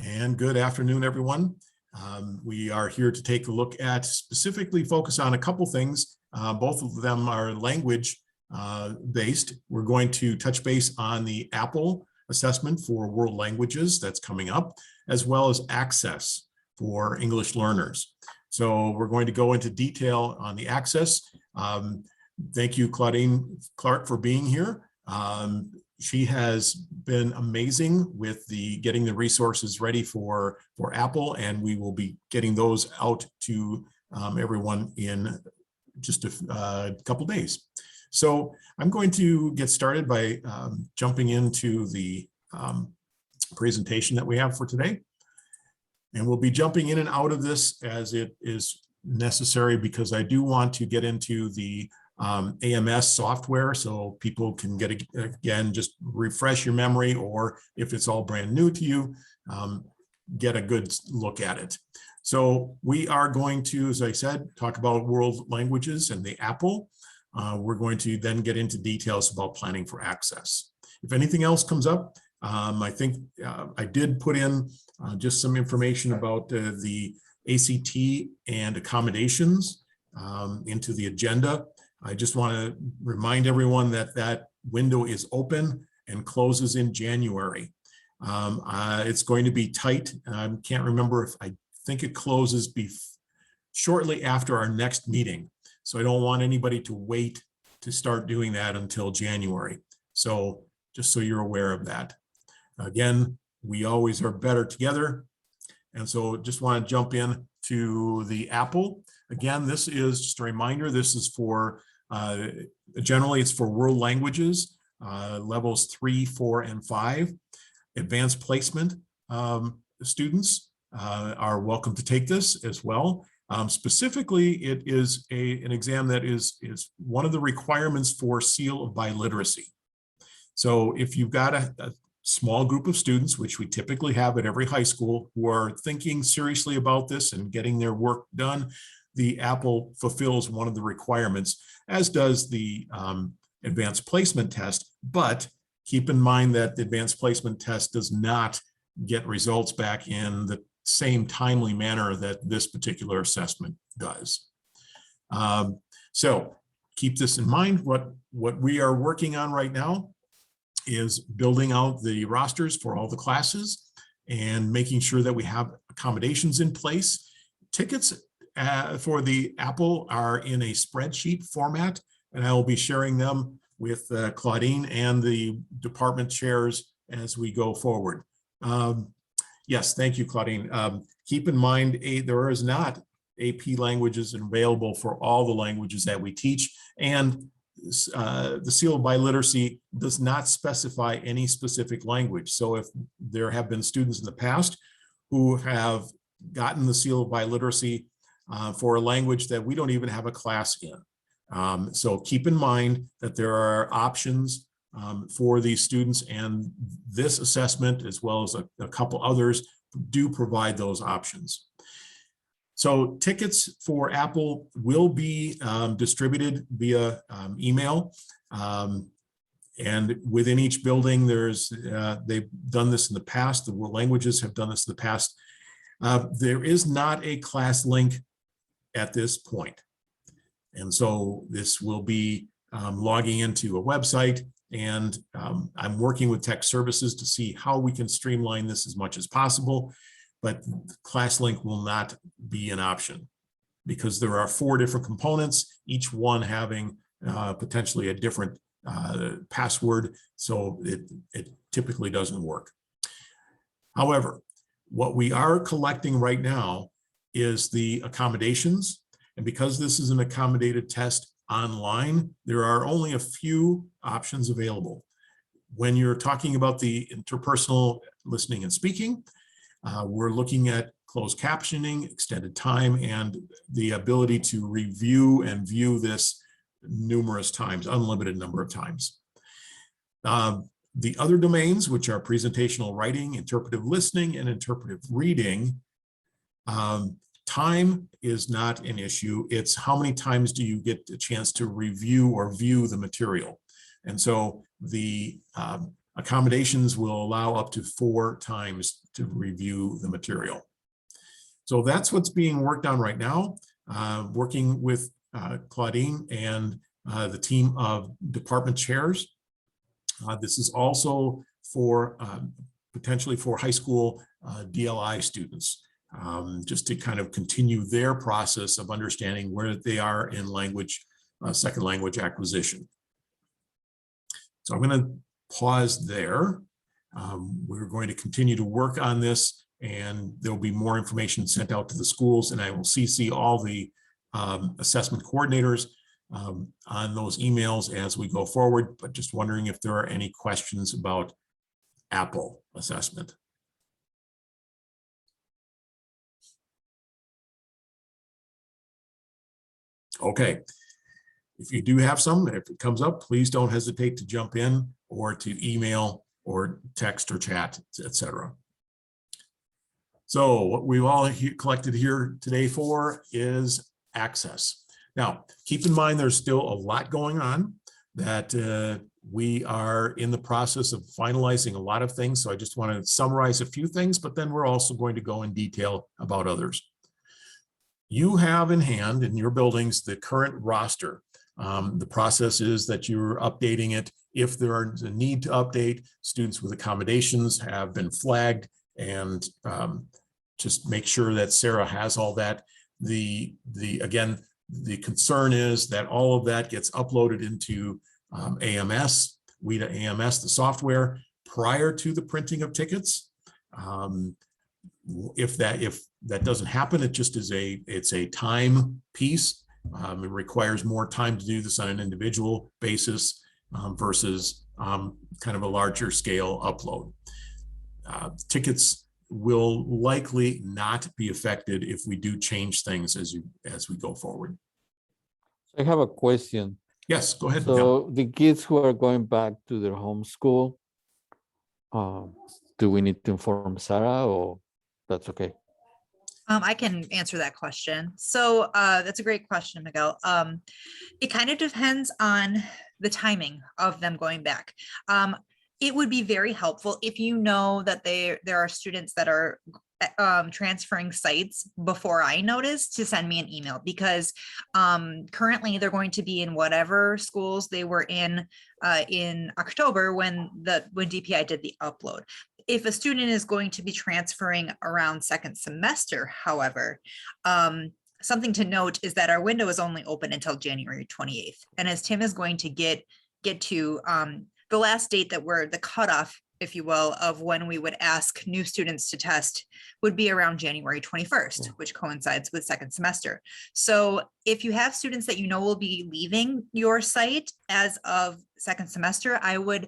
And good afternoon, everyone. We are here to take a look at, specifically focus on a couple things. Both of them are language based. We're going to touch base on the AAPPL assessment for world languages that's coming up, as well as ACCESS for English learners. So we're going to go into detail on the ACCESS. Thank you, Claudine Clark, for being here. She has been amazing with getting the resources ready for AAPPL, and we will be getting those out to everyone in just a couple days. So I'm going to get started by jumping into the presentation that we have for today. And we'll be jumping in and out of this as it is necessary, because I do want to get into the AMS software so people can get, again, just refresh your memory, or if it's all brand new to you, get a good look at it. So we are going to, as I said, talk about world languages and the AAPPL. We're going to then get into details about planning for ACCESS. If anything else comes up, I think I did put in just some information about the ACT and accommodations into the agenda. I just want to remind everyone that that window is open and closes in January. It's going to be tight. I can't remember if I think it closes shortly after our next meeting. So I don't want anybody to wait to start doing that until January. So just so you're aware of that. Again, we always are better together. And so just want to jump in to the AAPPL. Again, this is just a reminder, this is for, generally it's for world languages, levels 3, 4, and 5. Advanced placement students are welcome to take this as well. Specifically, it is an exam that is one of the requirements for seal of biliteracy. So if you've got a small group of students, which we typically have at every high school, who are thinking seriously about this and getting their work done, the AAPPL fulfills one of the requirements, as does the advanced placement test. But keep in mind that the advanced placement test does not get results back in the same timely manner that this particular assessment does. So keep this in mind. What we are working on right now is building out the rosters for all the classes and making sure that we have accommodations in place. Tickets for the AAPPL are in a spreadsheet format, and I will be sharing them with Claudine and the department chairs as we go forward. Yes, thank you, Claudine. Keep in mind, there is not AP languages available for all the languages that we teach, and the seal of biliteracy does not specify any specific language. So if there have been students in the past who have gotten the seal of biliteracy for a language that we don't even have a class in. So keep in mind that there are options for these students, and this assessment, as well as a couple others, do provide those options. So tickets for AAPPL will be distributed via email, and within each building, they've done this in the past. The world languages have done this in the past. There is not a class link at this point, and so this will be logging into a website, and I'm working with tech services to see how we can streamline this as much as possible. But class link will not be an option, because there are 4 different components, each one having potentially a different password, so it typically doesn't work. However, what we are collecting right now is the accommodations, and because this is an accommodated test online, there are only a few options available. When you're talking about the interpersonal listening and speaking, we're looking at closed captioning, extended time, and the ability to review and view this numerous times, unlimited number of times. The other domains, which are presentational writing, interpretive listening, and interpretive reading, time is not an issue. It's how many times do you get a chance to review or view the material. And so the Accommodations will allow up to 4 times to review the material. So that's what's being worked on right now, working with Claudine and the team of department chairs. This is also for potentially for high school DLI students, just to kind of continue their process of understanding where they are in language, second language acquisition. So I'm going to pause there. We're going to continue to work on this, and there'll be more information sent out to the schools, and I will CC all the assessment coordinators on those emails as we go forward, but just wondering if there are any questions about AAPPL assessment. Okay, if you do have some, if it comes up, please don't hesitate to jump in or to email or text or chat, etc. So what we've all collected here today for is access. Now, keep in mind, there's still a lot going on, that we are in the process of finalizing a lot of things. So I just want to summarize a few things, but then we're also going to go in detail about others. You have in hand in your buildings the current roster. The process is that you're updating it. If there is a need to update, students with accommodations have been flagged, and just make sure that Sarah has all that. Again, the concern is that all of that gets uploaded into AMS, WIDA AMS, the software, prior to the printing of tickets. If that doesn't happen, it just is it's a time piece. It requires more time to do this on an individual basis versus kind of a larger scale upload. Tickets will likely not be affected if we do change things as we go forward. I have a question. Yes, go ahead. So the kids who are going back to their home school, do we need to inform Sarah, or that's okay? I can answer that question. So that's a great question, Miguel. It kind of depends on the timing of them going back. It would be very helpful if you know that there are students that are transferring sites before I notice, to send me an email, because currently they're going to be in whatever schools they were in October when DPI did the upload. If a student is going to be transferring around second semester, however, something to note is that our window is only open until January 28th. And as Tim is going to get to the last date that we're the cutoff, if you will, of when we would ask new students to test would be around January 21st, which coincides with second semester. So if you have students that you know will be leaving your site as of second semester, I would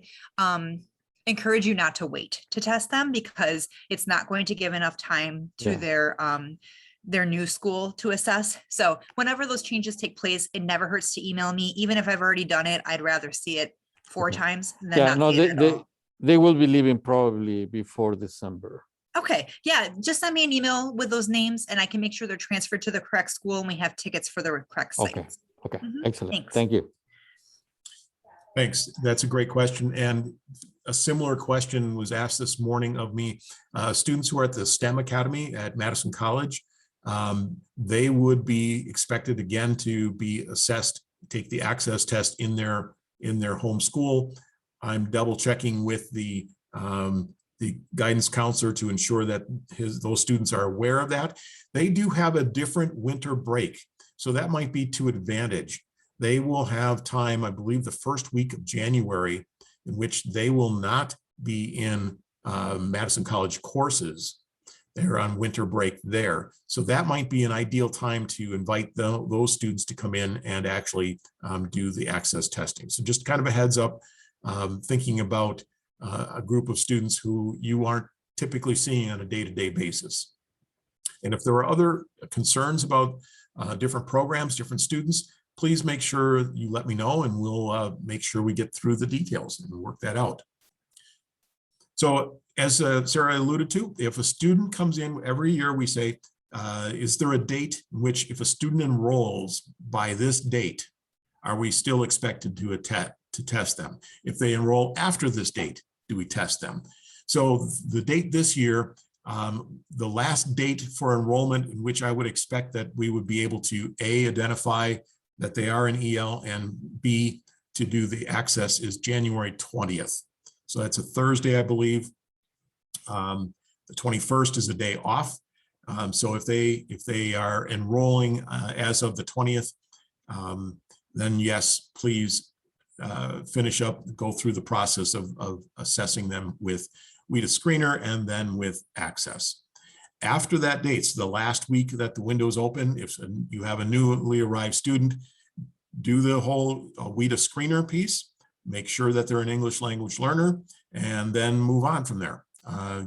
encourage you not to wait to test them, because it's not going to give enough time to their new school to assess. So whenever those changes take place, it never hurts to email me. Even if I've already done it, I'd rather see it 4 times than not see it at all. They will be leaving probably before December. Okay, yeah, just send me an email with those names and I can make sure they're transferred to the correct school and we have tickets for the correct sites. Okay, excellent. Thanks. Thank you. Thanks. That's a great question. And a similar question was asked this morning of me. Students who are at the STEM Academy at Madison College, they would be expected again to be assessed, take the ACCESS test in their home school. I'm double checking with the guidance counselor to ensure that those students are aware of that. They do have a different winter break, so that might be to advantage. They will have time, I believe, the first week of January, in which they will not be in Madison College courses. They're on winter break there. So that might be an ideal time to invite those students to come in and actually do the ACCESS testing. So just kind of a heads up, thinking about a group of students who you aren't typically seeing on a day-to-day basis. And if there are other concerns about different programs, different students, please make sure you let me know and we'll make sure we get through the details and work that out. So as Sarah alluded to, if a student comes in every year, we say, is there a date in which if a student enrolls by this date, are we still expected to test them? If they enroll after this date, we test them. So the date this year, the last date for enrollment in which I would expect that we would be able to A, identify that they are in EL, and B, to do the access is January 20th. So that's a Thursday, I believe. The 21st is a day off. So if they are enrolling as of the 20th, then yes, please finish up, go through the process of assessing them with WIDA Screener and then with Access. After that date, so the last week that the window is open, if you have a newly arrived student, do the whole WIDA Screener piece, make sure that they're an English language learner, and then move on from there.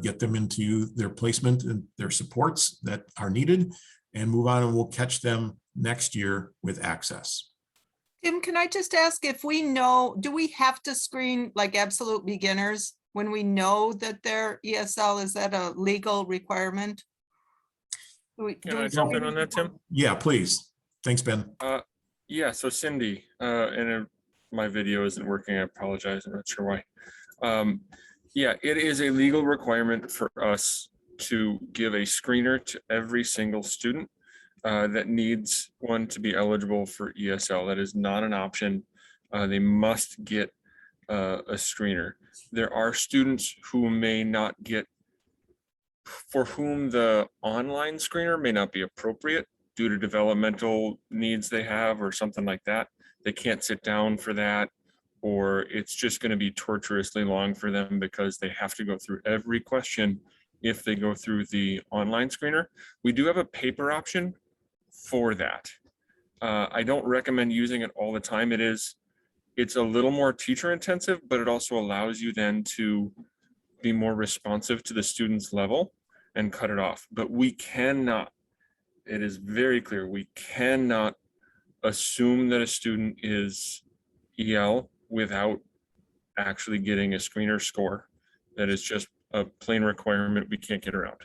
Get them into their placement and their supports that are needed, and move on, and we'll catch them next year with Access. Tim, can I just ask if we know, do we have to screen like absolute beginners when we know that they're ESL? Is that a legal requirement? Can I jump in on that, Tim? Yeah, please. Thanks, Ben. Yeah, so Cindy, my video isn't working. I apologize. I'm not sure why. Yeah, it is a legal requirement for us to give a screener to every single student that needs one to be eligible for ESL. That is not an option. They must get a screener. There are students who may not get, for whom the online screener may not be appropriate due to developmental needs they have or something like that. They can't sit down for that, or it's just going to be torturously long for them because they have to go through every question if they go through the online screener. We do have a paper option for that. I don't recommend using it all the time. It's a little more teacher intensive, but it also allows you then to be more responsive to the student's level and cut it off. But we cannot, it is very clear, we cannot assume that a student is EL without actually getting a screener score. That is just a plain requirement we can't get around.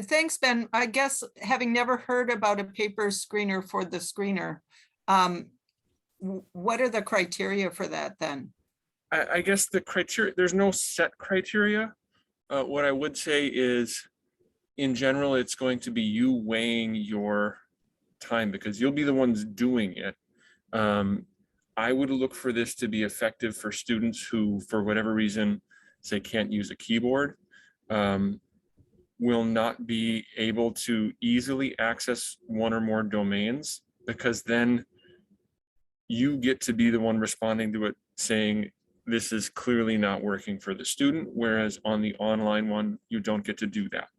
Thanks, Ben. I guess having never heard about a paper screener for the screener, what are the criteria for that then? I guess the criteria, there's no set criteria. What I would say is, in general, it's going to be you weighing your time because you'll be the ones doing it. I would look for this to be effective for students who, for whatever reason, say can't use a keyboard, will not be able to easily access one or more domains, because then you get to be the one responding to it saying, this is clearly not working for the student, whereas on the online one, you don't get to do that.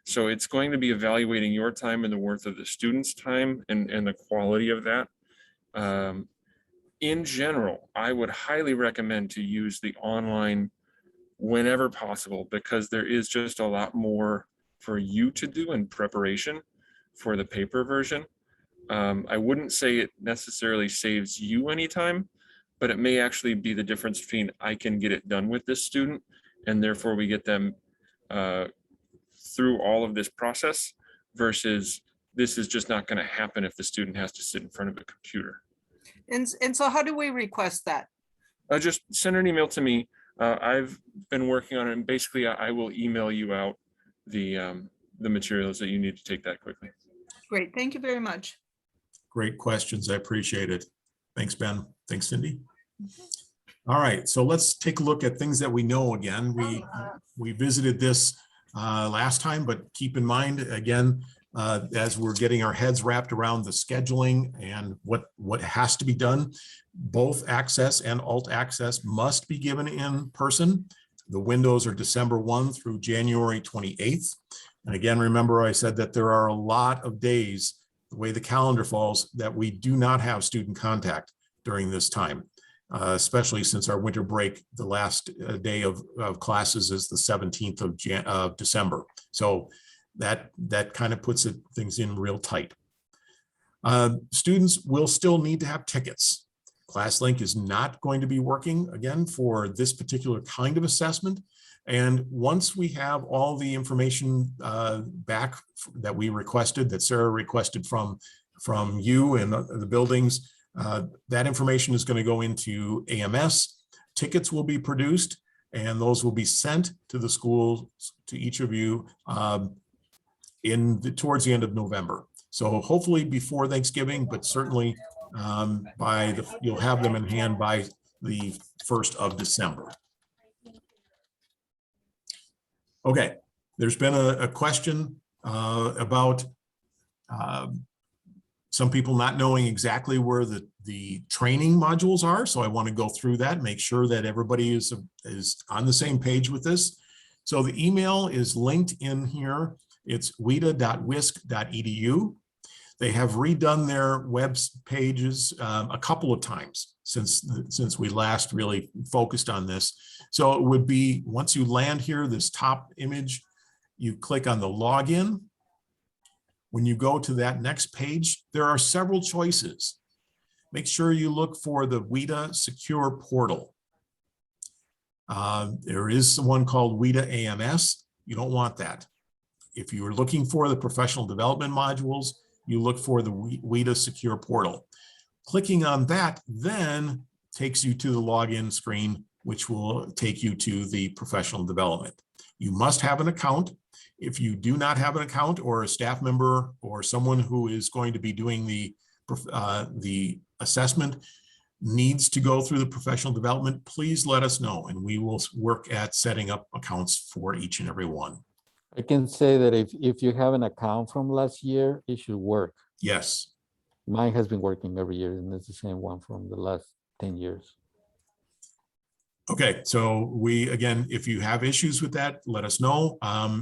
So it's going to be evaluating your time and the worth of the student's time and the quality of that. In general, I would highly recommend to use the online whenever possible, because there is just a lot more for you to do in preparation for the paper version. I wouldn't say it necessarily saves you any time, but it may actually be the difference between I can get it done with this student, and therefore we get them through all of this process, versus this is just not going to happen if the student has to sit in front of a computer. And so how do we request that? Just send an email to me. I've been working on it, and basically I will email you out the materials that you need to take that quickly. Great, thank you very much. Great questions. I appreciate it. Thanks, Ben. Thanks, Cindy. All right, so let's take a look at things that we know again. We visited this last time, but keep in mind again, as we're getting our heads wrapped around the scheduling and what has to be done, both Access and Alt Access must be given in person. The windows are December 1 through January 28th. And again, remember I said that there are a lot of days, the way the calendar falls, that we do not have student contact during this time, especially since our winter break, the last day of classes is the 17th of December. So that kind of puts things in real tight. Students will still need to have tickets. ClassLink is not going to be working again for this particular kind of assessment. And once we have all the information back that we requested, that Sarah requested from you and the buildings, that information is going to go into AMS. Tickets will be produced, and those will be sent to the schools, to each of you towards the end of November. So hopefully before Thanksgiving, but certainly you'll have them in hand by the 1st of December. Okay, there's been a question about some people not knowing exactly where the training modules are. So I want to go through that, make sure that everybody is on the same page with this. So the email is linked in here. It's weta.wisc.edu. They have redone their web pages a couple of times since we last really focused on this. So it would be, once you land here, this top image, you click on the login. When you go to that next page, there are several choices. Make sure you look for the WETA Secure Portal. There is one called WETA AMS. You don't want that. If you are looking for the professional development modules, you look for the WETA Secure Portal. Clicking on that then takes you to the login screen, which will take you to the professional development. You must have an account. If you do not have an account, or a staff member or someone who is going to be doing the assessment needs to go through the professional development, please let us know, and we will work at setting up accounts for each and every one. I can say that if you have an account from last year, it should work. Yes. Mine has been working every year, and it's the same one from the last 10 years. Okay, so again, if you have issues with that, let us know.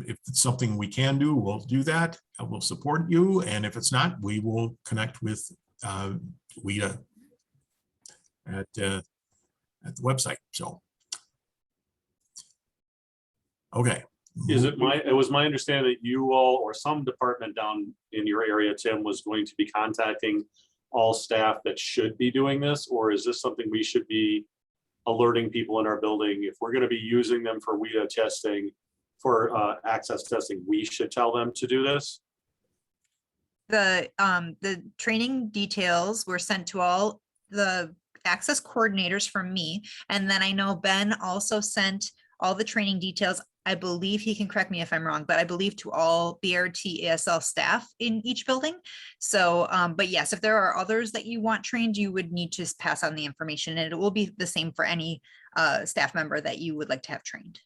If it's something we can do, we'll do that. We'll support you. And if it's not, we will connect with WETA at the website. So, okay. It was my understanding that you all, or some department down in your area, Tim, was going to be contacting all staff that should be doing this, or is this something we should be alerting people in our building? If we're going to be using them for WETA testing, for access testing, we should tell them to do this? The training details were sent to all the access coordinators from me. And then I know Ben also sent all the training details. I believe, he can correct me if I'm wrong, but I believe to all BRT ASL staff in each building. So, but yes, if there are others that you want trained, you would need to pass on the information, and it will be the same for any staff member that you would like to have trained.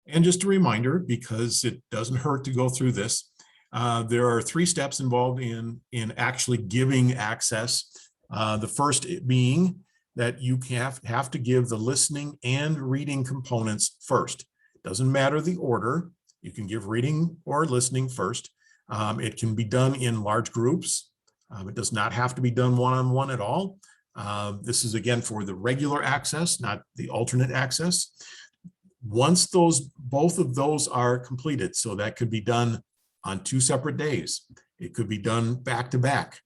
And just a reminder, because it doesn't hurt to go through this, there are 3 steps involved in actually giving access. The first being that you have to give the listening and reading components first. Doesn't matter the order. You can give reading or listening first. It can be done in large groups. It does not have to be done one-on-one at all. This is again for the regular access, not the alternate access. Once both of those are completed, so that could be done on 2 separate days. It could be done back to back.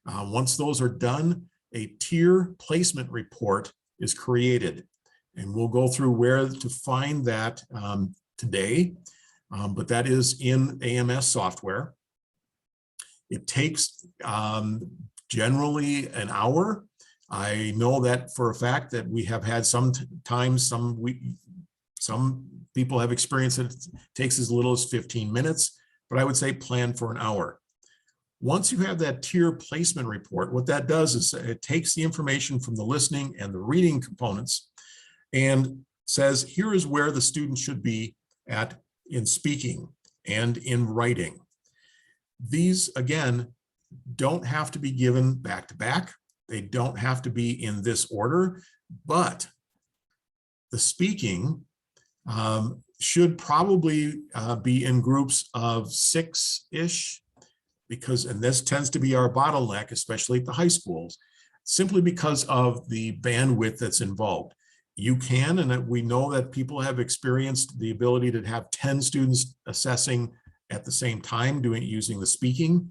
Once those are done, a tier placement report is created, and we'll go through where to find that today, but that is in AMS software. It takes generally an hour. I know that for a fact that we have had some people have experienced that it takes as little as 15 minutes, but I would say plan for an hour. Once you have that tier placement report, what that does is it takes the information from the listening and the reading components and says, here is where the student should be at in speaking and in writing. These, again, don't have to be given back to back. They don't have to be in this order, but the speaking should probably be in groups of 6-ish, and this tends to be our bottleneck, especially at the high schools, simply because of the bandwidth that's involved. You can, and we know that people have experienced the ability to have 10 students assessing at the same time using the speaking.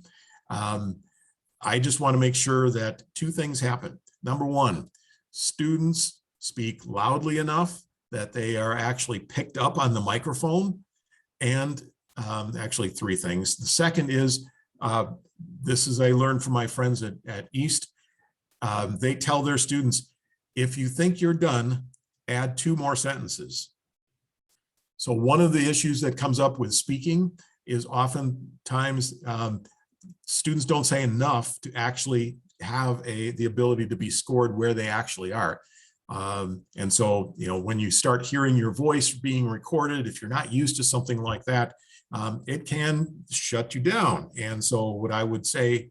I just want to make sure that 2 things happen. Number 1, students speak loudly enough that they are actually picked up on the microphone. And actually 3 things. The second is, this is I learned from my friends at East. They tell their students, If you think you're done, add 2 more sentences. So one of the issues that comes up with speaking is oftentimes students don't say enough to actually have the ability to be scored where they actually are. And so, when you start hearing your voice being recorded, if you're not used to something like that, it can shut you down. And so what I would say,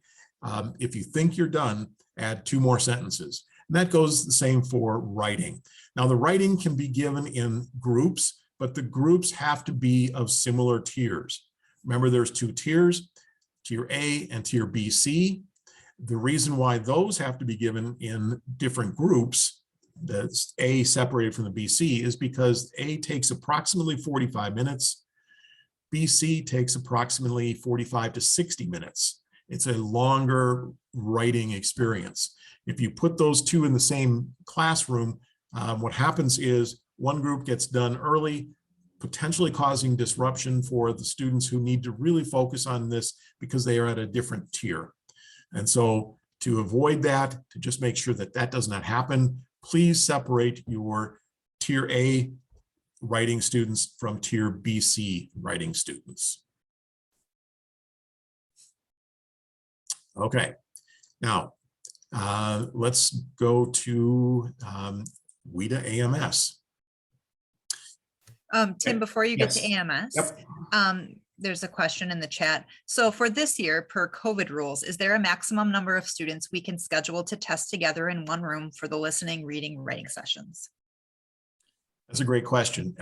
if you think you're done, add 2 more sentences. And that goes the same for writing. Now, the writing can be given in groups, but the groups have to be of similar tiers. Remember, there's 2 tiers, tier A and tier BC. The reason why those have to be given in different groups, that's A separated from the BC, is because A takes approximately 45 minutes. BC takes approximately 45 to 60 minutes. It's a longer writing experience. If you put those 2 in the same classroom, what happens is one group gets done early, potentially causing disruption for the students who need to really focus on this because they are at a different tier. And so to avoid that, to just make sure that that does not happen, please separate your tier A writing students from tier BC writing students. Okay, now let's go to WIDA AMS. Tim, before you get Yes. to AMS, Yep. there's a question in the chat. So for this year, per COVID rules, is there a maximum number of students we can schedule to test together in one room for the listening, reading, writing sessions? That's a great question.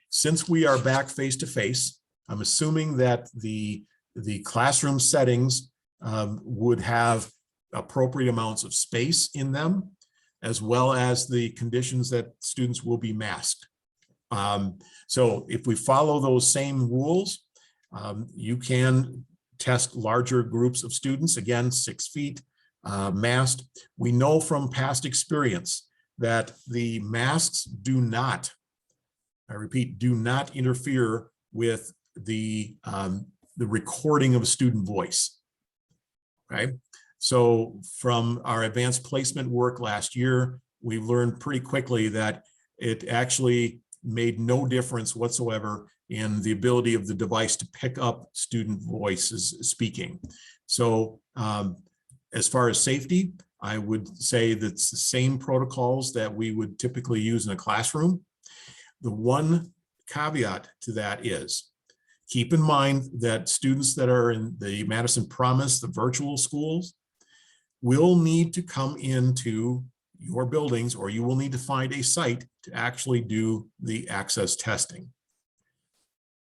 Since we are back face-to-face, I'm assuming that the classroom settings would have appropriate amounts of space in them, as well as the conditions that students will be masked. So if we follow those same rules, you can test larger groups of students, again, 6 feet, masked. We know from past experience that the masks do not, I repeat, do not interfere with the recording of a student voice. Okay, so from our advanced placement work last year, we learned pretty quickly that it actually made no difference whatsoever in the ability of the device to pick up student voices speaking. So as far as safety, I would say that's the same protocols that we would typically use in a classroom. The one caveat to that is, keep in mind that students that are in the Madison Promise, the virtual schools, will need to come into your buildings, or you will need to find a site to actually do the access testing.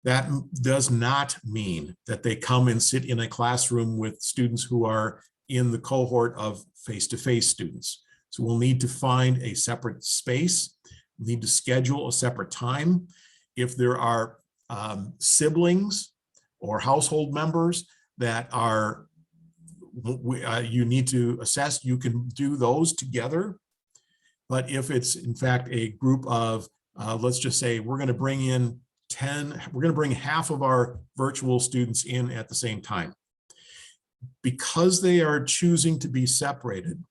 That does not mean that they come and sit in a classroom with students who are in the cohort of face-to-face students. So we'll need to find a separate space, need to schedule a separate time. If there are siblings or household members that are you need to assess, you can do those together. But if it's in fact a group of, let's just say we're going to bring in 10, we're going to bring half of our virtual students in at the same time. Because they are choosing to be separated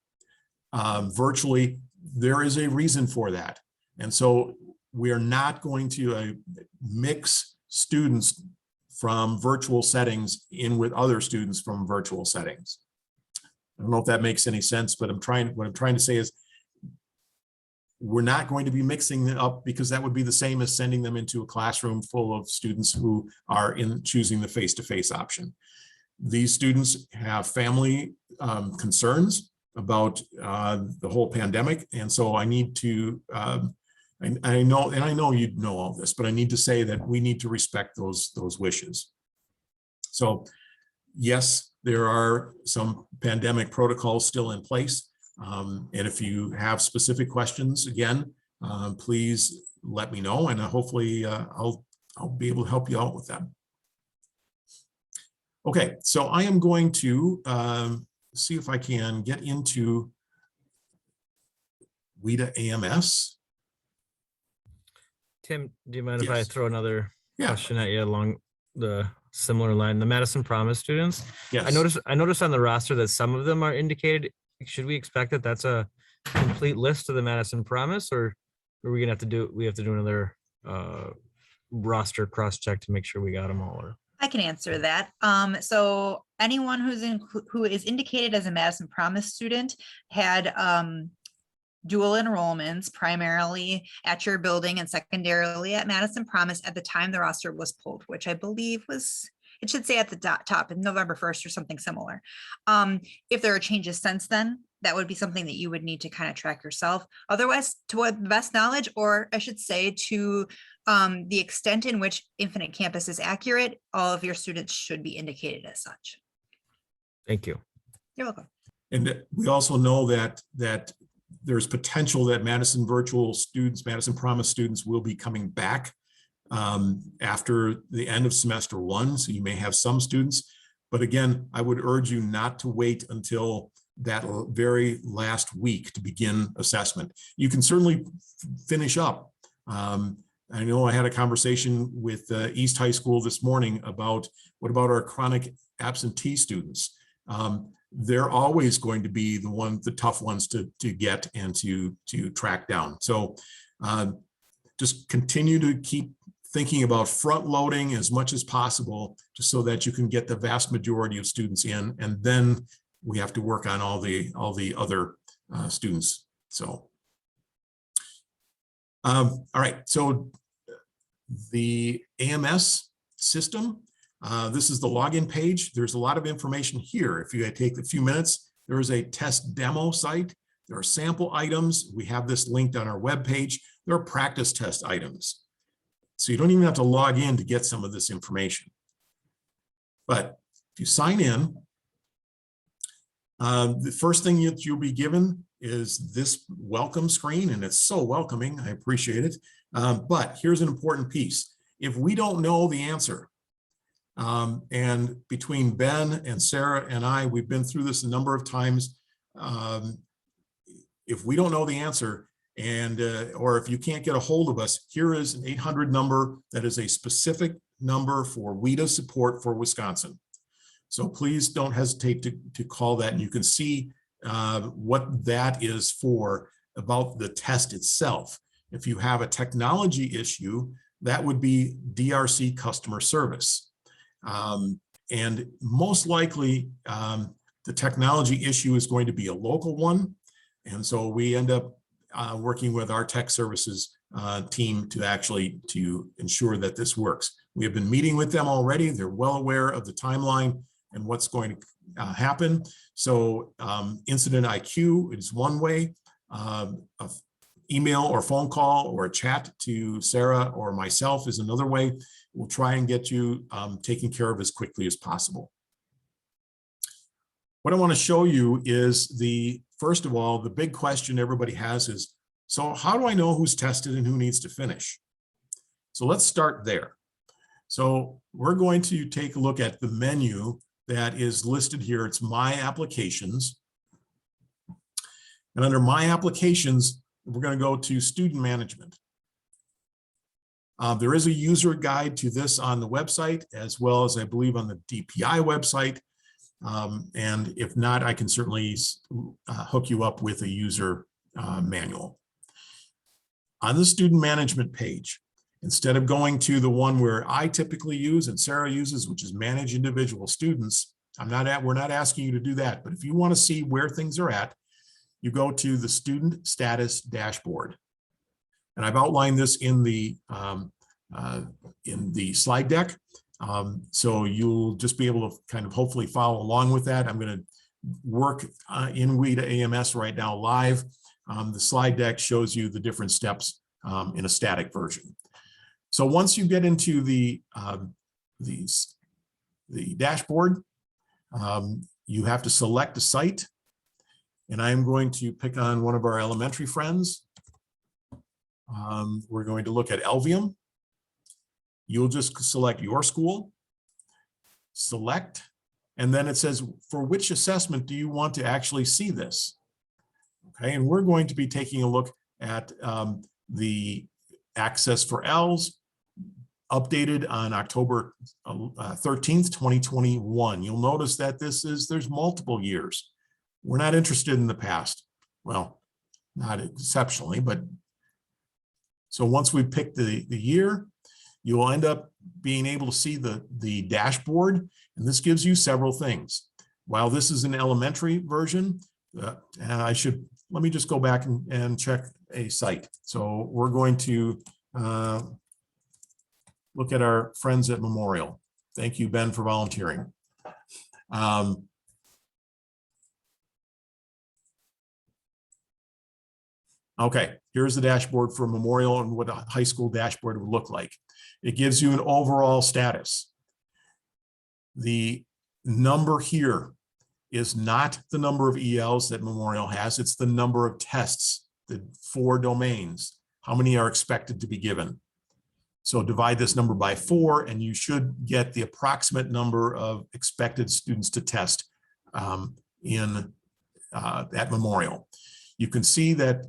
virtually, there is a reason for that. And so we are not going to mix students from virtual settings in with other students from virtual settings. I don't know if that makes any sense, but what I'm trying to say is we're not going to be mixing it up, because that would be the same as sending them into a classroom full of students who are choosing the face-to-face option. These students have family concerns about the whole pandemic. And so I need to, I know you know all this, but I need to say that we need to respect those wishes. So yes, there are some pandemic protocols still in place. And if you have specific questions, again, please let me know, and hopefully I'll be able to help you out with them. Okay, so I am going to see if I can get into WIDA AMS. Tim, do you mind if I Yes. throw another Yeah. question at you along the similar line? The Madison Promise students. Yes. I noticed on the roster that some of them are indicated. Should we expect that that's a complete list of the Madison Promise, or are we gonna have to do, we have to do another roster cross check to make sure we got them all? Or I can answer that. So anyone who is indicated as a Madison Promise student had dual enrollments, primarily at your building and secondarily at Madison Promise at the time the roster was pulled, which I believe was, it should say at the top in November 1st or something similar. If there are changes since then, that would be something that you would need to kind of track yourself. Otherwise, to what the best knowledge, or I should say to the extent in which Infinite Campus is accurate, all of your students should be indicated as such. thank you. You're welcome. And we also know that there's potential that Madison virtual students, Madison Promise students will be coming back after the end of semester 1. So you may have some students, but again, I would urge you not to wait until that very last week to begin assessment. You can certainly finish up. I know I had a conversation with East High School this morning about what about our chronic absentee students. They're always going to be the tough ones to get and to track down. So just continue to keep thinking about front loading as much as possible, just so that you can get the vast majority of students in, and then we have to work on all the other students. So, all right. So the AMS system, this is the login page. There's a lot of information here. If you take a few minutes, there is a test demo site. There are sample items. We have this linked on our webpage. There are practice test items. So you don't even have to log in to get some of this information. But if you sign in, the first thing you'll be given is this welcome screen, and it's so welcoming. I appreciate it. But here's an important piece. If we don't know the answer, and between Ben and Sarah and I, we've been through this a number of times. If we don't know the answer, and or if you can't get a hold of us, here is an 800 number that is a specific number for WIDA support for Wisconsin. So please don't hesitate to call that, and you can see what that is for about the test itself. If you have a technology issue, that would be DRC customer service. And most likely the technology issue is going to be a local one. And so we end up working with our tech services team to ensure that this works. We have been meeting with them already. They're well aware of the timeline and what's going to happen. So Incident IQ is one way, email or phone call or a chat to Sarah or myself is another way. We'll try and get you taken care of as quickly as possible. What I want to show you is first of all, the big question everybody has is, so how do I know who's tested and who needs to finish? So let's start there. So we're going to take a look at the menu that is listed here. It's My Applications. And under My Applications, we're going to go to Student Management. There is a user guide to this on the website, as well as I believe on the DPI website. And if not, I can certainly hook you up with a user manual. On the Student Management page, instead of going to the one where I typically use and Sarah uses, which is Manage Individual Students, we're not asking you to do that. But if you want to see where things are at, you go to the Student Status Dashboard. And I've outlined this in the slide deck. So you'll just be able to kind of hopefully follow along with that. I'm going to work in WIDA AMS right now live. The slide deck shows you the different steps in a static version. So once you get into the dashboard, you have to select a site. And I'm going to pick on one of our elementary friends. We're going to look at Elvium. You'll just select your school, select, and then it says, for which assessment do you want to actually see this? Okay, and we're going to be taking a look at the Access for ELS updated on October 13th, 2021. You'll notice that there's multiple years. We're not interested in the past. Well, not exceptionally, but so once we pick the year, you will end up being able to see the dashboard, and this gives you several things. While this is an elementary version, let me just go back and check a site. So we're going to look at our friends at Memorial. Thank you, Ben, for volunteering. Okay, here's the dashboard for Memorial and what a high school dashboard would look like. It gives you an overall status. The number here is not the number of ELs that Memorial has, it's the number of tests, the 4 domains, how many are expected to be given. So divide this number by 4 and you should get the approximate number of expected students to test at Memorial. You can see that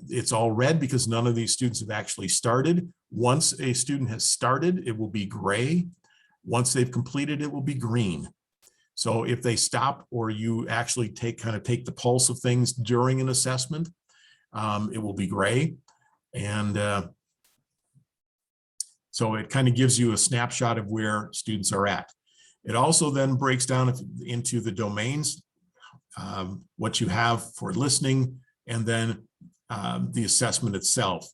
it's all red because none of these students have actually started. Once a student has started, it will be gray. Once they've completed, it will be green. So if they stop or you actually take the pulse of things during an assessment, it will be gray. And so it kind of gives you a snapshot of where students are at. It also then breaks down into the domains, what you have for listening, and then the assessment itself.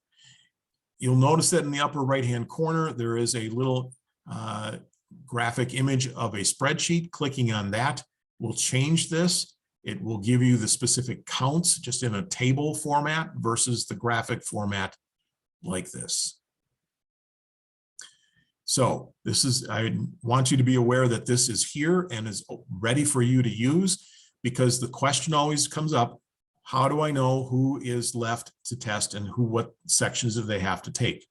You'll notice that in the upper right-hand corner, there is a little graphic image of a spreadsheet. Clicking on that will change this. It will give you the specific counts just in a table format versus the graphic format like this. So this is, I want you to be aware that this is here and is ready for you to use, because the question always comes up, how do I know who is left to test and what sections do they have to take?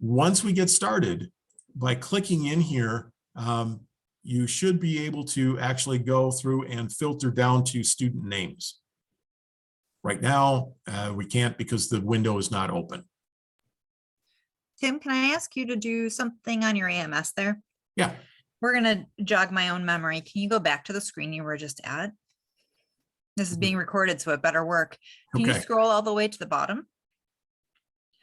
Once we get started, by clicking in here, you should be able to actually go through and filter down to student names. Right now, we can't because the window is not open. Tim, can I ask you to do something on your AMS there? Yeah. We're going to jog my own memory. Can you go back to the screen you were just at? This is being recorded, so it better work. Can you Okay. scroll all the way to the bottom?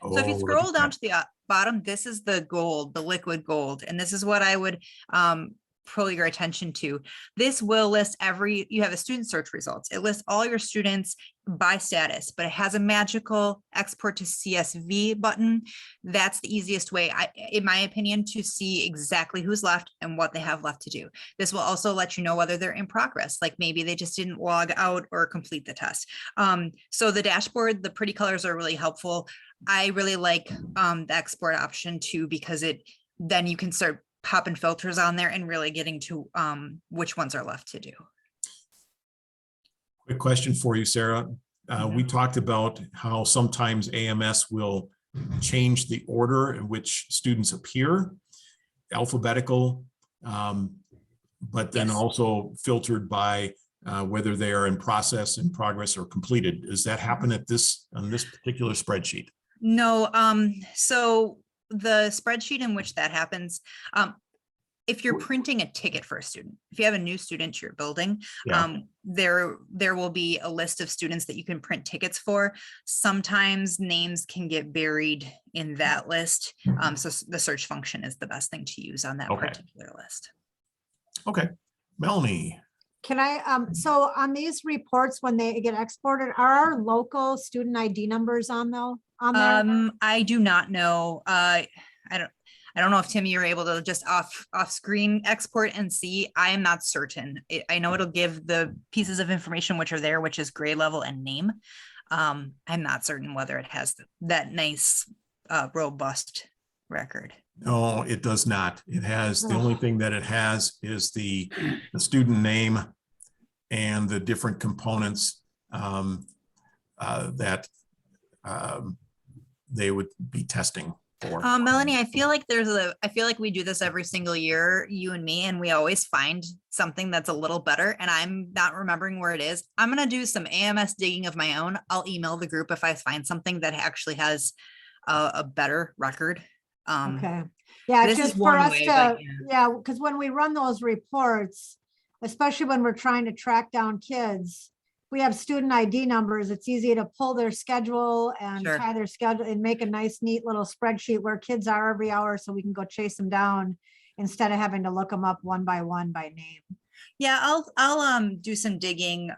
So if you Oh, scroll look at down that. to the bottom, this is the gold, the liquid gold. And this is what I would pull your attention to. This will list you have a student search results. It lists all your students by status, but it has a magical export to CSV button. That's the easiest way, in my opinion, to see exactly who's left and what they have left to do. This will also let you know whether they're in progress, like maybe they just didn't log out or complete the test. So the dashboard, the pretty colors are really helpful. I really like the export option too, because then you can start popping filters on there and really getting to which ones are left to do. Quick question for you, Sarah. We talked about how sometimes AMS will change the order in which students appear, alphabetical, but then Yes. also filtered by whether they are in process, in progress, or completed. Does that happen on this particular spreadsheet? No. So the spreadsheet in which that happens, if you're printing a ticket for a student, if you have a new student to your building, Yeah. there will be a list of students that you can print tickets for. Sometimes names can get buried in that list. So the search function is the best thing to use on that Okay. particular list. Okay, Melanie. Can I, so on these reports, when they get exported, are our local student ID numbers on there? I do not know. I don't know if Tim, you're able to just off screen export and see. I am not certain. I know it'll give the pieces of information which are there, which is grade level and name. I'm not certain whether it has that nice, robust record. No, it does not. It has, the only thing that it has is the student name and the different components that they would be testing for. Melanie, I feel like we do this every single year, you and me, and we always find something that's a little better, and I'm not remembering where it is. I'm going to do some AMS digging of my own. I'll email the group if I find something that actually has a better record. Okay. Yeah, this just is for one us way, to, but yeah, because when we run those reports, especially when we're trying to track down kids, we have student ID numbers, it's easy to pull their schedule and Sure. tie their schedule and make a nice, neat little spreadsheet where kids are every hour, so we can go chase them down instead of having to look them up one by name. Yeah, I'll do some digging.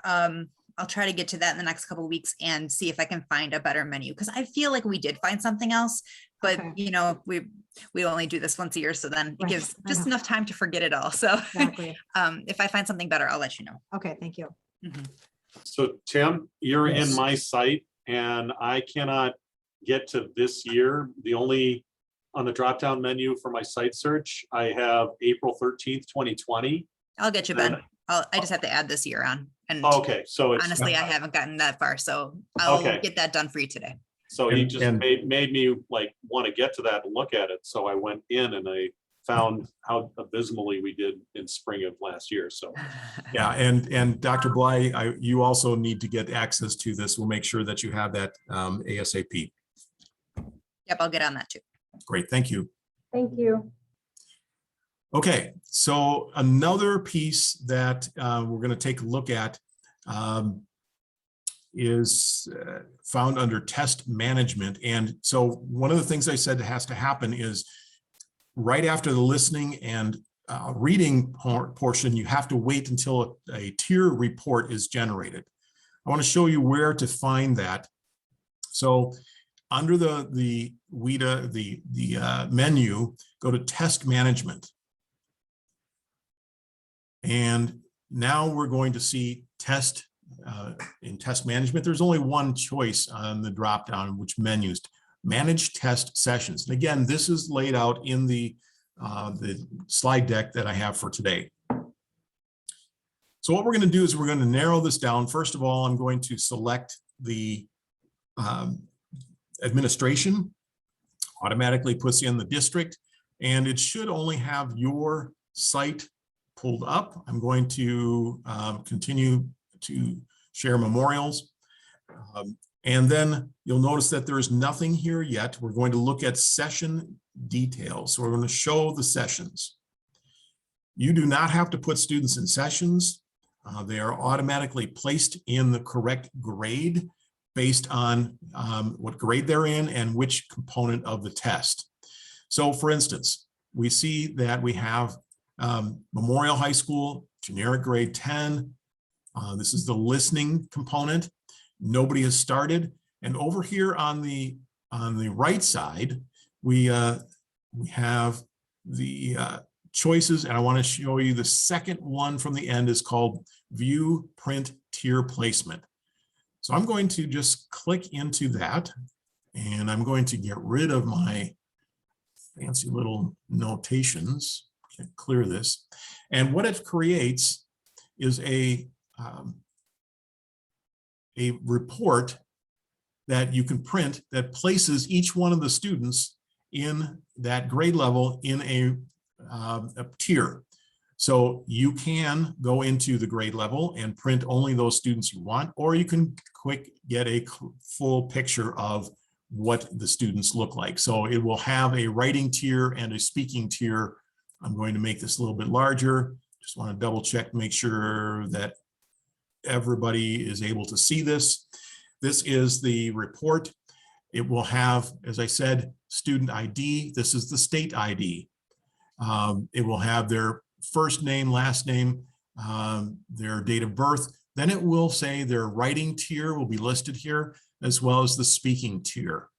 I'll try to get to that in the next couple of weeks and see if I can find a better menu, because I feel like we did find something else, but Okay. you know, we only do this once a year, so then it Right, gives I just know. enough time to forget it all. So Exactly. if I find something better, I'll let you know. Okay, thank you. Mhm. So Tim, you're in Yes. my site and I cannot get to this year. The only, on the drop-down menu for my site search, I have April 13th, 2020. I'll get you, And- Ben. I just have to add this year on. And Okay, so it's, honestly, I haven't gotten that far, so I'll Okay. get that done for you today. so he And- just and- made me like want to get to that and look at it. So I went in and I found how abysmally we did in spring of last year. So, Yeah, and Dr. Bly, you also need to get access to this. We'll make sure that you have that ASAP. Yep, I'll get on that too. Great, thank you. Thank you. Okay, so another piece that we're going to take a look at is found under test management. And so one of the things I said that has to happen is right after the listening and reading portion, you have to wait until a tier report is generated. I want to show you where to find that. So under the WIDA, the menu, go to test management. And now we're going to see test in test management. There's only one choice on the drop down, which menus manage test sessions. And again, this is laid out in the slide deck that I have for today. So what we're going to do is we're going to narrow this down. First of all, I'm going to select the administration, automatically puts in the district, and it should only have your site pulled up. I'm going to continue to share memorials. And then you'll notice that there is nothing here yet. We're going to look at session details. So we're going to show the sessions. You do not have to put students in sessions. They are automatically placed in the correct grade based on what grade they're in and which component of the test. So for instance, we see that we have Memorial High School, generic grade 10. This is the listening component. Nobody has started. And over here on the right side, we have the choices, and I want to show you the second one from the end is called View Print Tier Placement. So I'm going to just click into that, and I'm going to get rid of my fancy little notations. Clear this. And what it creates is a report that you can print that places each one of the students in that grade level in a tier. So you can go into the grade level and print only those students you want, or you can get a full picture of what the students look like. So it will have a writing tier and a speaking tier. I'm going to make this a little bit larger. Just want to double check, make sure that everybody is able to see this. This is the report. It will have, as I said, student ID. This is the state ID. It will have their first name, last name, their date of birth. Then it will say their writing tier will be listed here, as well as the speaking tier.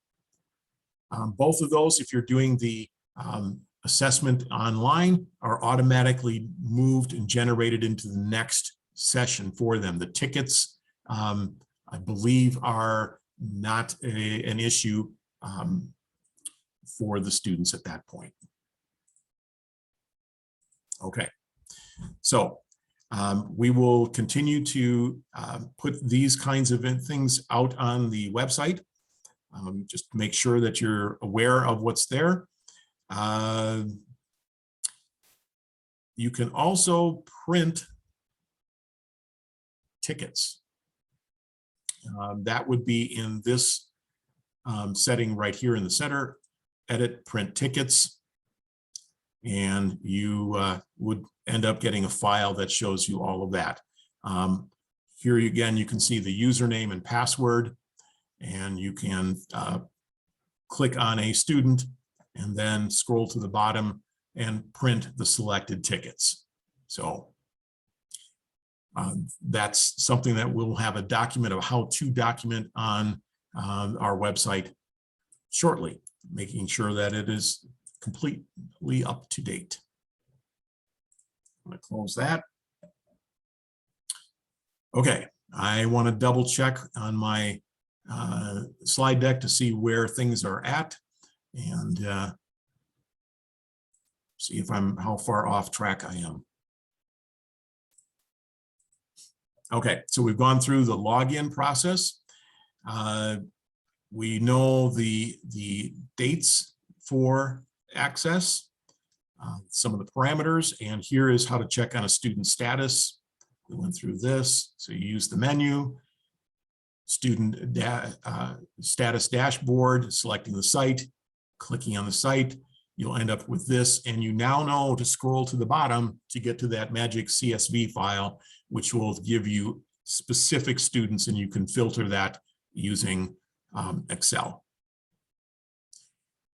Both of those, if you're doing the assessment online, are automatically moved and generated into the next session for them. The tickets, I believe, are not an issue for the students at that point. Okay, so we will continue to put these kinds of things out on the website. Just make sure that you're aware of what's there. You can also print tickets. That would be in this setting right here in the center, edit, print tickets. And you would end up getting a file that shows you all of that. Here again, you can see the username and password, and you can click on a student and then scroll to the bottom and print the selected tickets. So that's something that we'll have a document of how to document on our website shortly, making sure that it is completely up to date. I'm going to close that. Okay, I want to double check on my slide deck to see where things are at and see if how far off track I am. Okay, so we've gone through the login process. We know the dates for access, some of the parameters, and here is how to check on a student status. We went through this. So you use the menu, student status dashboard, selecting the site, clicking on the site. You'll end up with this, and you now know to scroll to the bottom to get to that magic CSV file, which will give you specific students, and you can filter that using Excel.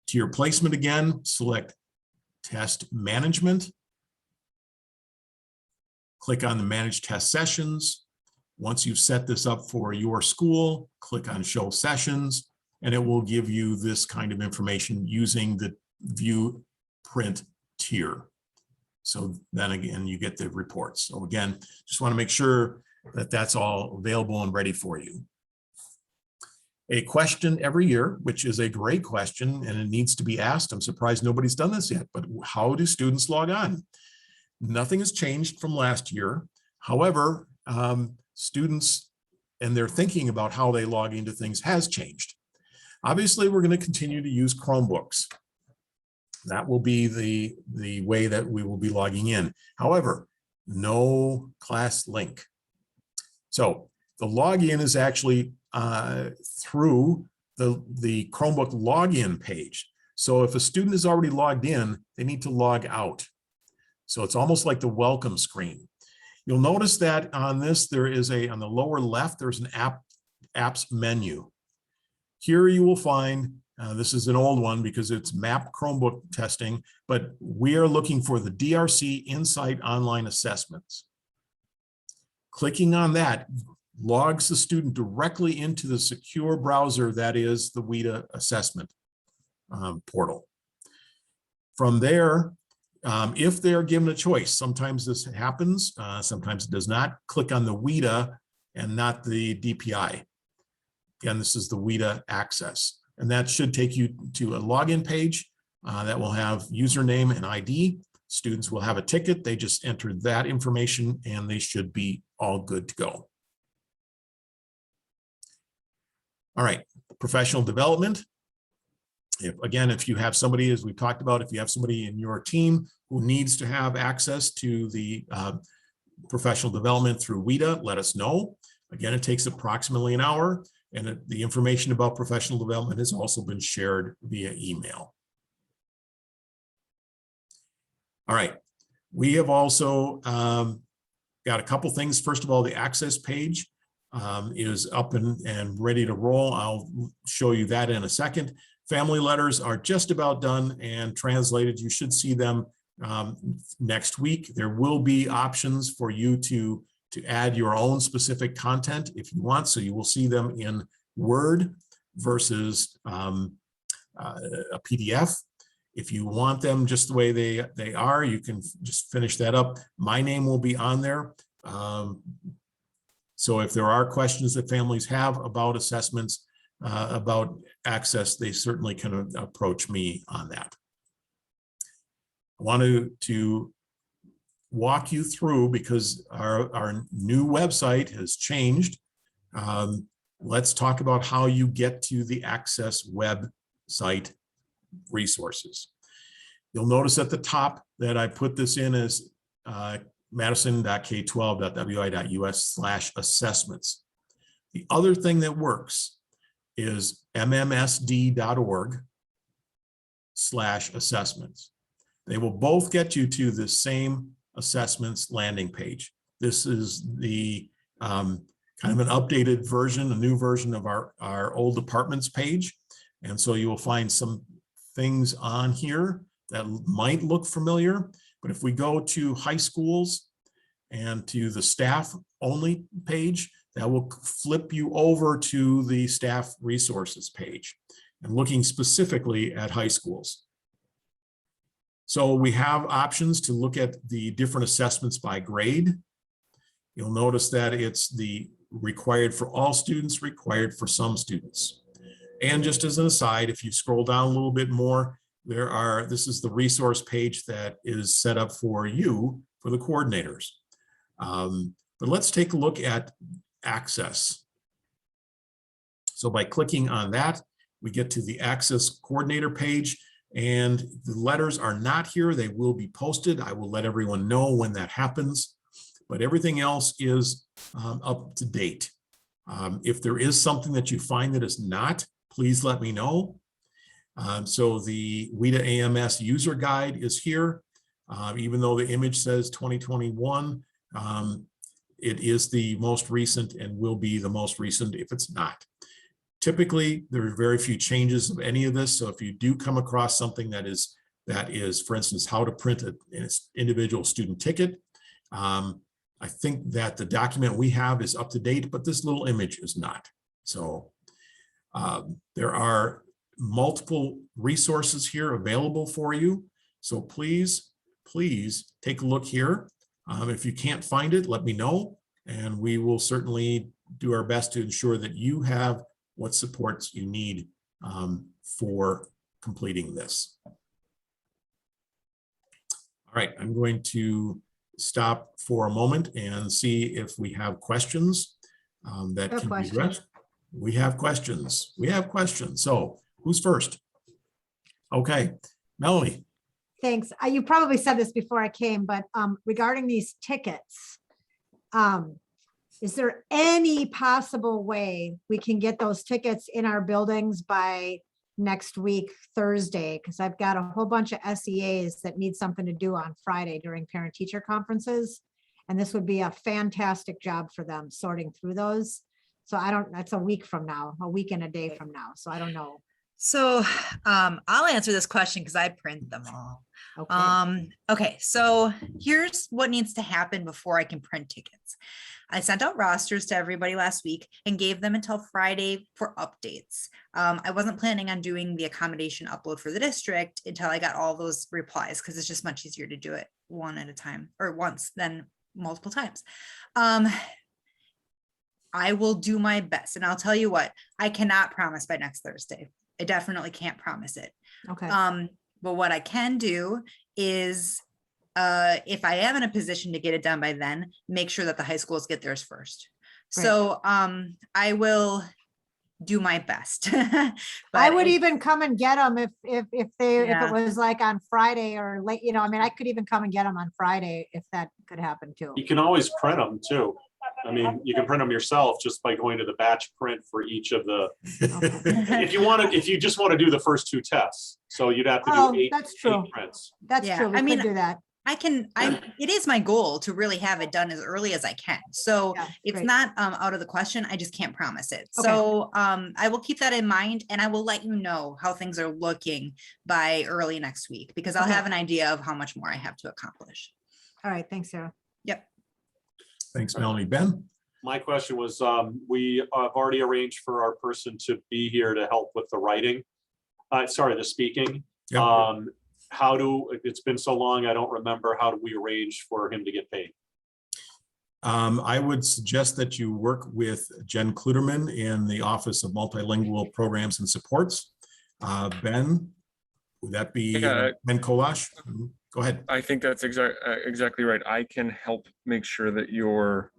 To your placement again, select Test Management. Click on the Manage Test Sessions. Once you've set this up for your school, click on Show Sessions, and it will give you this kind of information using the View Print tier. So then again, you get the reports. So again, just want to make sure that that's all available and ready for you. A question every year, which is a great question, and it needs to be asked. I'm surprised nobody's done this yet, but how do students log on? Nothing has changed from last year. However, students and their thinking about how they log into things has changed. Obviously, we're going to continue to use Chromebooks. That will be the way that we will be logging in. However, no class link. So the login is actually through the Chromebook login page. So if a student is already logged in, they need to log out. So it's almost like the welcome screen. You'll notice that on this, there is on the lower left, there's an apps menu. Here you will find, this is an old one because it's MAP Chromebook testing, but we are looking for the DRC Insight Online Assessments. Clicking on that logs the student directly into the secure browser that is the WIDA assessment portal. From there, if they're given a choice, sometimes this happens, sometimes it does not, click on the WIDA and not the DPI. Again, this is the WIDA Access, and that should take you to a login page that will have username and ID. Students will have a ticket. They just enter that information and they should be all good to go. All right, professional development. If you have somebody, as we've talked about, if you have somebody in your team who needs to have access to the professional development through WIDA, let us know. Again, it takes approximately an hour, and the information about professional development has also been shared via email. All right, we have also got a couple things. First of all, the Access page is up and ready to roll. I'll show you that in a second. Family letters are just about done and translated. You should see them next week. There will be options for you to add your own specific content if you want. So you will see them in Word versus a PDF. If you want them just the way they are, you can just finish that up. My name will be on there. So if there are questions that families have about assessments, about access, they certainly can approach me on that. I want to walk you through, because our new website has changed. Let's talk about how you get to the ACCESS website resources. You'll notice at the top that I put this in as madison.k12.wi.us/assessments. The other thing that works is mmsd.org/assessments. They will both get you to the same assessments landing page. This is the kind of an updated version, a new version of our old departments page. And so you will find some things on here that might look familiar, but if we go to high schools and to the staff only page, that will flip you over to the staff resources page and looking specifically at high schools. So we have options to look at the different assessments by grade. You'll notice that it's the required for all students, required for some students. And just as an aside, if you scroll down a little bit more, this is the resource page that is set up for you, for the coordinators. But let's take a look at Access. So by clicking on that, we get to the Access coordinator page, and the letters are not here. They will be posted. I will let everyone know when that happens, but everything else is up to date. If there is something that you find that is not, please let me know. So the WIDA AMS user guide is here. Even though the image says 2021, it is the most recent and will be the most recent if it's not. Typically, there are very few changes of any of this. So if you do come across something that is, for instance, how to print an individual student ticket, I think that the document we have is up to date, but this little image is not. So there are multiple resources here available for you. So please take a look here. If you can't find it, let me know, and we will certainly do our best to ensure that you have what supports you need for completing this. All right, I'm going to stop for a moment and see if we have questions that can be addressed. We have questions. We have questions. So who's first? Okay, Melanie. Thanks. You probably said this before I came, but regarding these tickets, is there any possible way we can get those tickets in our buildings by next week, Thursday? Because I've got a whole bunch of SEAs that need something to do on Friday during parent-teacher conferences. And this would be a fantastic job for them sorting through those. So that's a week from now, a week and a day from now. So I don't know. So I'll answer this question because I print them all. Okay. Okay, so here's what needs to happen before I can print tickets. I sent out rosters to everybody last week and gave them until Friday for updates. I wasn't planning on doing the accommodation upload for the district until I got all those replies, because it's just much easier to do it one at a time or once than multiple times. I will do my best, and I'll tell you what, I cannot promise by next Thursday. I definitely can't promise it. Okay. But what I can do is, if I am in a position to get it done by then, make sure that the high schools get theirs first. Great. So I will do my best. I But would it- even come and get them if Yeah. it was like on Friday or late, I mean, I could even come and get them on Friday if that could happen too. You can always print them too. I mean, you can print them yourself just by going to the batch print for each of the, if you just want to do the first two tests. So you'd have to Oh, do eight that's true. prints. That's Yeah, true. We I mean, could do that. it is my goal to really have it done as early as I can. So Yeah, it's great. not out of the question. I just can't promise it. Okay. So I will keep that in mind, and I will let you know how things are looking by early next week, because I'll Okay. have an idea of how much more I have to accomplish. All right. Thanks, Sarah. Yep. Thanks, Melanie. Ben? My question was, we have already arranged for our person to be here to help with the writing. The speaking. Yep. It's been so long, I don't remember, how do we arrange for him to get paid? I would suggest that you work with Jen Kluterman in the Office of Multilingual Programs and Supports. Ben, would that be Yeah. Ben Kolash? Go ahead. I think that's exactly right. I can help make sure that your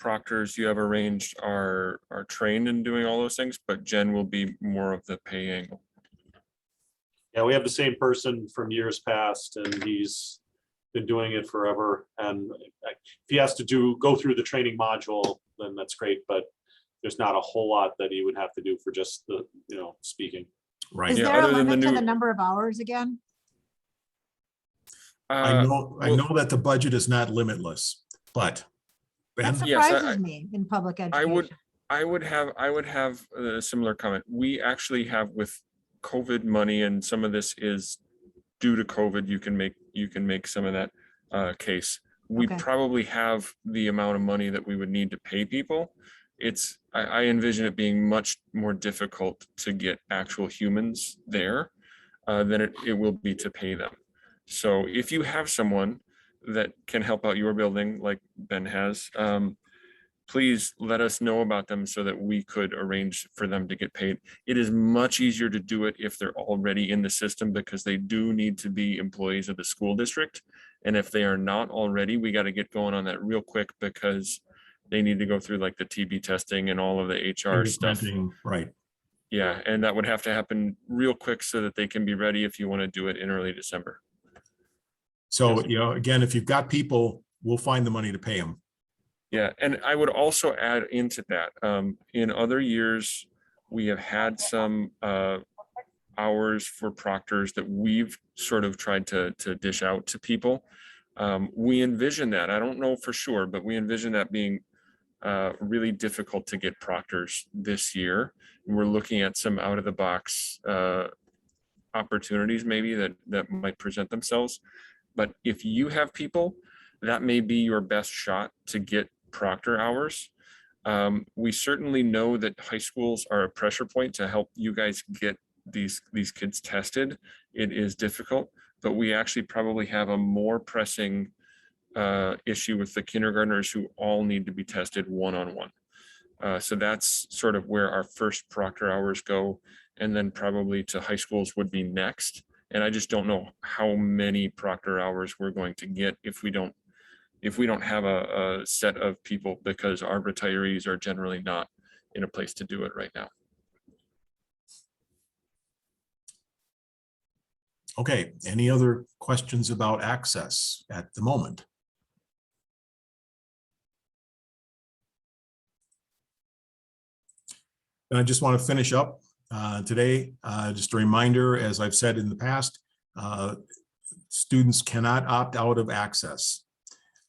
proctors you have arranged are trained in doing all those things, but Jen will be more of the pay angle. Yeah, we have the same person from years past, and he's been doing it forever. And if he has to go through the training module, then that's great, but there's not a whole lot that he would have to do for just the, speaking. Right. Is Yeah, there a other than the limit to the new- number of hours again? I know that the budget is not limitless, but That Ben? Yes, surprises me in public education. I would have a similar comment. We actually have, with COVID money, and some of this is due to COVID, you can make some of that case. We Okay. probably have the amount of money that we would need to pay people. I envision it being much more difficult to get actual humans there than it will be to pay them. So if you have someone that can help out your building, like Ben has, please let us know about them so that we could arrange for them to get paid. It is much easier to do it if they're already in the system, because they do need to be employees of the school district. And if they are not already, we got to get going on that real quick, because they need to go through like the TB testing and all of the HR stuff. Fingerprinting, right. Yeah, and that would have to happen real quick so that they can be ready if you want to do it in early December. So, you know, again, if you've got people, we'll find the money to pay them. Yeah, and I would also add into that, in other years, we have had some hours for proctors that we've sort of tried to dish out to people. We envision that, I don't know for sure, but we envision that being really difficult to get proctors this year. And we're looking at some out of the box opportunities maybe that might present themselves. But if you have people, that may be your best shot to get proctor hours. We certainly know that high schools are a pressure point to help you guys get these kids tested. It is difficult, but we actually probably have a more pressing issue with the kindergartners who all need to be tested one-on-one. So that's sort of where our first proctor hours go, and then probably to high schools would be next. And I just don't know how many proctor hours we're going to get if we don't have a set of people, because our retirees are generally not in a place to do it right now. Okay, any other questions about access at the moment? And I just want to finish up today. Just a reminder, as I've said in the past, students cannot opt out of access.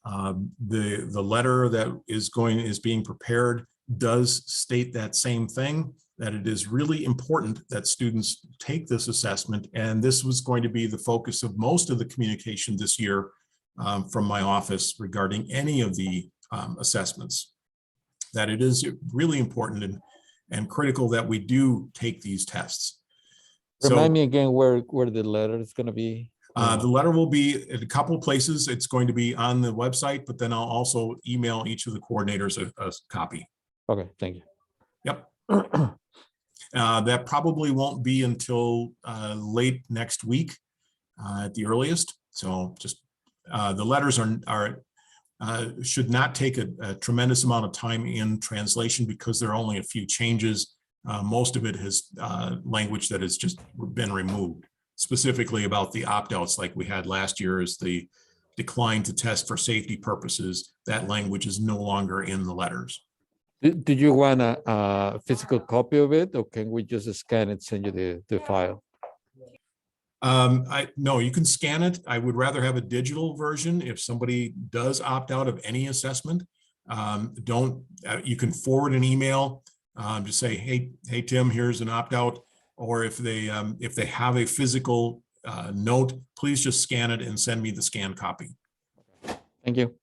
The letter that is being prepared does state that same thing, that it is really important that students take this assessment. And this was going to be the focus of most of the communication this year from my office regarding any of the assessments, that it is really important and critical that we do take these tests. Remind me again where the letter is going to be. The letter will be at a couple of places. It's going to be on the website, but then I'll also email each of the coordinators a copy. Okay, thank you. Yep. That probably won't be until late next week at the earliest. So just the letters should not take a tremendous amount of time in translation, because there are only a few changes. Most of it has language that has just been removed, specifically about the opt-outs like we had last year, is the decline to test for safety purposes. That language is no longer in the letters. Do you want a physical copy of it, or can we just scan it, send you the file? No, you can scan it. I would rather have a digital version if somebody does opt out of any assessment. You can forward an email, just say, hey Tim, here's an opt-out. Or if they have a physical note, please just scan it and send me the scanned copy. Thank you.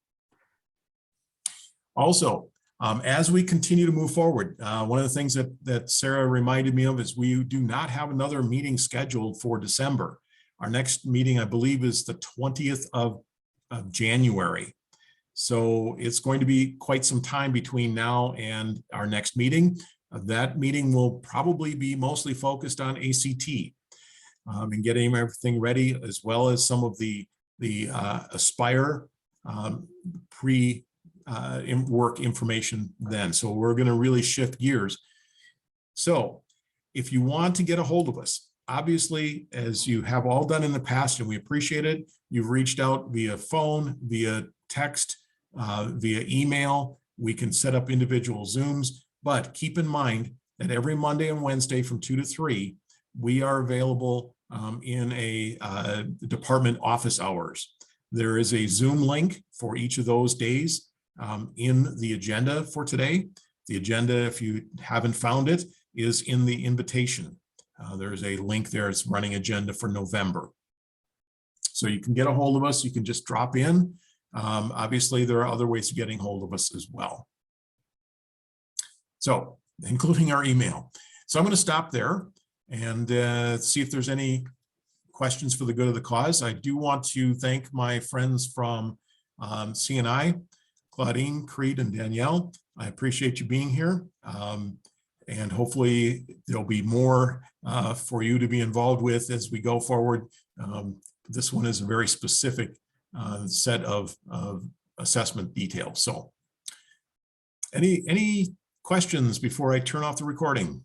Also, as we continue to move forward, one of the things that Sarah reminded me of is we do not have another meeting scheduled for December. Our next meeting, I believe, is the 20th of January. So it's going to be quite some time between now and our next meeting. That meeting will probably be mostly focused on ACT and getting everything ready, as well as some of the Aspire work information then. So we're going to really shift gears. So if you want to get a hold of us, obviously, as you have all done in the past, and we appreciate it, you've reached out via phone, via text, via email. We can set up individual Zooms. But keep in mind that every Monday and Wednesday from 2 to 3, we are available in a department office hours. There is a Zoom link for each of those days. in the agenda for today. The agenda, if you haven't found it, is in the invitation. There's a link there. It's running agenda for November. So you can get a hold of us. You can just drop in. Obviously, there are other ways of getting hold of us as well. So, including our email. So I'm going to stop there and see if there's any questions for the good of the cause. I do want to thank my friends from CNI, Claudine, Creed, and Danielle. I appreciate you being here. And hopefully there'll be more for you to be involved with as we go forward. This one is a very specific set of assessment details. So any questions before I turn off the recording?